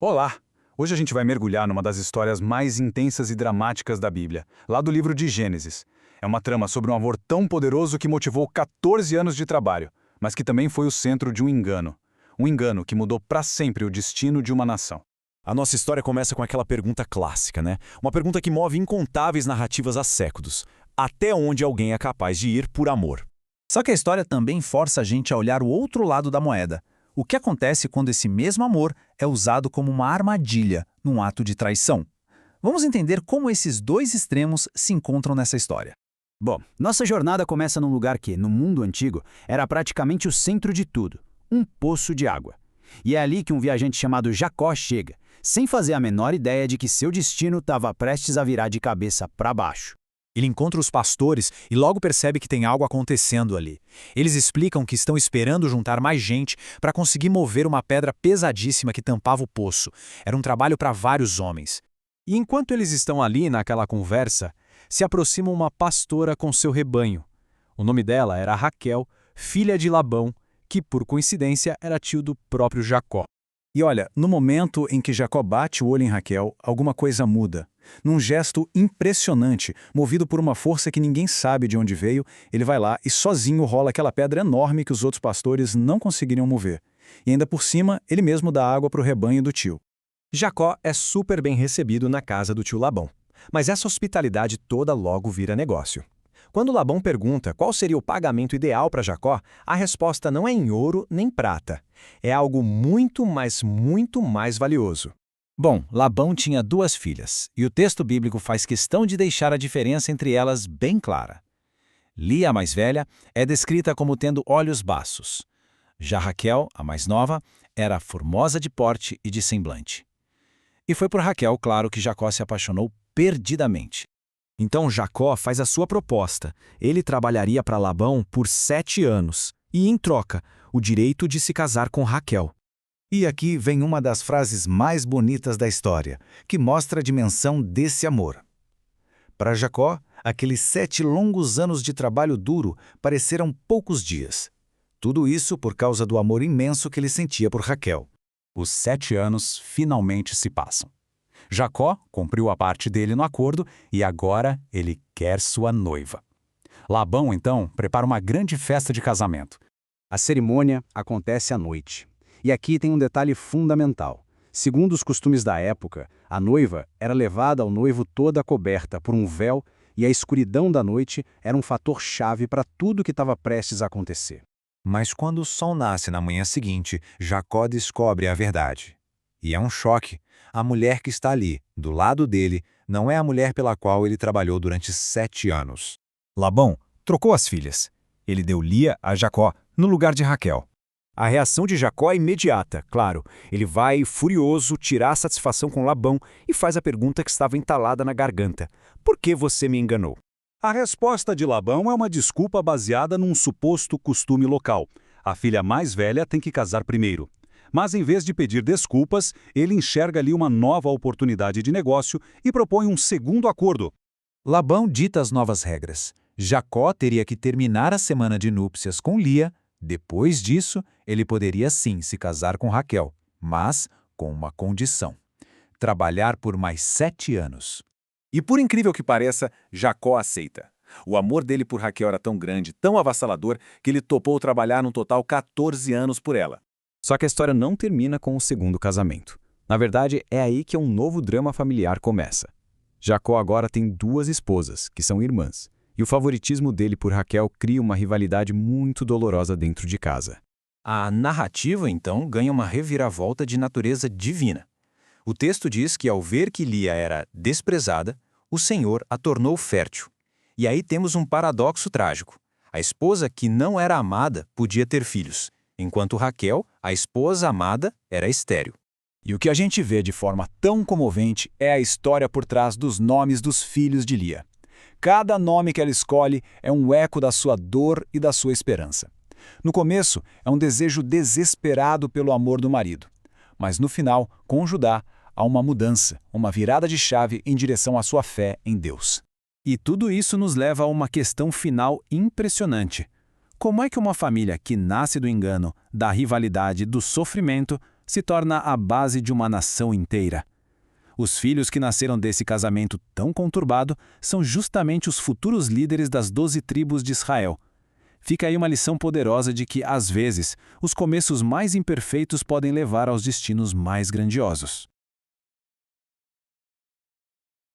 Olá! Hoje a gente vai mergulhar numa das histórias mais intensas e dramáticas da Bíblia, lá do livro de Gênesis. É uma trama sobre um amor tão poderoso que motivou 14 anos de trabalho, mas que também foi o centro de um engano. Um engano que mudou para sempre o destino de uma nação. A nossa história começa com aquela pergunta clássica, né? Uma pergunta que move incontáveis narrativas há séculos. Até onde alguém é capaz de ir por amor? Só que a história também força a gente a olhar o outro lado da moeda. O que acontece quando esse mesmo amor é usado como uma armadilha, num ato de traição? Vamos entender como esses dois extremos se encontram nessa história. Bom, nossa jornada começa num lugar que, no mundo antigo, era praticamente o centro de tudo, um poço de água. E é ali que um viajante chamado Jacó chega, sem fazer a menor ideia de que seu destino estava prestes a virar de cabeça para baixo. Ele encontra os pastores e logo percebe que tem algo acontecendo ali. Eles explicam que estão esperando juntar mais gente para conseguir mover uma pedra pesadíssima que tampava o poço. Era um trabalho para vários homens. E enquanto eles estão ali naquela conversa, se aproxima uma pastora com seu rebanho. O nome dela era Raquel, filha de Labão, que por coincidência era tio do próprio Jacó. E olha, no momento em que Jacó bate o olho em Raquel, alguma coisa muda. Num gesto impressionante, movido por uma força que ninguém sabe de onde veio, ele vai lá e sozinho rola aquela pedra enorme que os outros pastores não conseguiriam mover. E ainda por cima, ele mesmo dá água para o rebanho do tio. Jacó é super bem recebido na casa do tio Labão. Mas essa hospitalidade toda logo vira negócio. Quando Labão pergunta qual seria o pagamento ideal para Jacó, a resposta não é em ouro nem prata. É algo muito mais valioso. Bom, Labão tinha duas filhas, e o texto bíblico faz questão de deixar a diferença entre elas bem clara. Lia, a mais velha, é descrita como tendo olhos baços. Já Raquel, a mais nova, era formosa de porte e de semblante. E foi por Raquel, claro, que Jacó se apaixonou perdidamente. Então Jacó faz a sua proposta. Ele trabalharia para Labão por 7 anos e, em troca, o direito de se casar com Raquel. E aqui vem uma das frases mais bonitas da história, que mostra a dimensão desse amor. Para Jacó, aqueles 7 longos anos de trabalho duro pareceram poucos dias. Tudo isso por causa do amor imenso que ele sentia por Raquel. Os 7 anos finalmente se passam. Jacó cumpriu a parte dele no acordo e agora ele quer sua noiva. Labão, então, prepara uma grande festa de casamento. A cerimônia acontece à noite. E aqui tem um detalhe fundamental. Segundo os costumes da época, a noiva era levada ao noivo toda coberta por um véu e a escuridão da noite era um fator-chave para tudo que estava prestes a acontecer. Mas quando o sol nasce na manhã seguinte, Jacó descobre a verdade. E é um choque. A mulher que está ali, do lado dele, não é a mulher pela qual ele trabalhou durante 7 anos. Labão trocou as filhas. Ele deu Lia a Jacó no lugar de Raquel. A reação de Jacó é imediata, claro. Ele vai, furioso, tirar satisfação com Labão e faz a pergunta que estava entalada na garganta. Por que você me enganou? A resposta de Labão é uma desculpa baseada num suposto costume local. A filha mais velha tem que casar primeiro. Mas em vez de pedir desculpas, ele enxerga ali uma nova oportunidade de negócio e propõe um segundo acordo. Labão dita as novas regras. Jacó teria que terminar a semana de núpcias com Lia. Depois disso, ele poderia sim se casar com Raquel, mas com uma condição: trabalhar por mais 7 anos. E por incrível que pareça, Jacó aceita. O amor dele por Raquel era tão grande, tão avassalador, que ele topou trabalhar no total 14 anos por ela. Só que a história não termina com o segundo casamento. Na verdade, é aí que um novo drama familiar começa. Jacó agora tem 2 esposas, que são irmãs, e o favoritismo dele por Raquel cria uma rivalidade muito dolorosa dentro de casa. A narrativa, então, ganha uma reviravolta de natureza divina. O texto diz que, ao ver que Lia era desprezada, o Senhor a tornou fértil. E aí temos um paradoxo trágico. A esposa que não era amada podia ter filhos, enquanto Raquel, a esposa amada, era estéril. E o que a gente vê de forma tão comovente é a história por trás dos nomes dos filhos de Lia. Cada nome que ela escolhe é um eco da sua dor e da sua esperança. No começo, é um desejo desesperado pelo amor do marido. Mas no final, com Judá, há uma mudança, uma virada de chave em direção à sua fé em Deus. E tudo isso nos leva a uma questão final impressionante. Como é que uma família que nasce do engano, da rivalidade, do sofrimento, se torna a base de uma nação inteira. Os filhos que nasceram desse casamento tão conturbado são justamente os futuros líderes das 12 tribos de Israel. Fica aí uma lição poderosa de que, às vezes, os começos mais imperfeitos podem levar aos destinos mais grandiosos.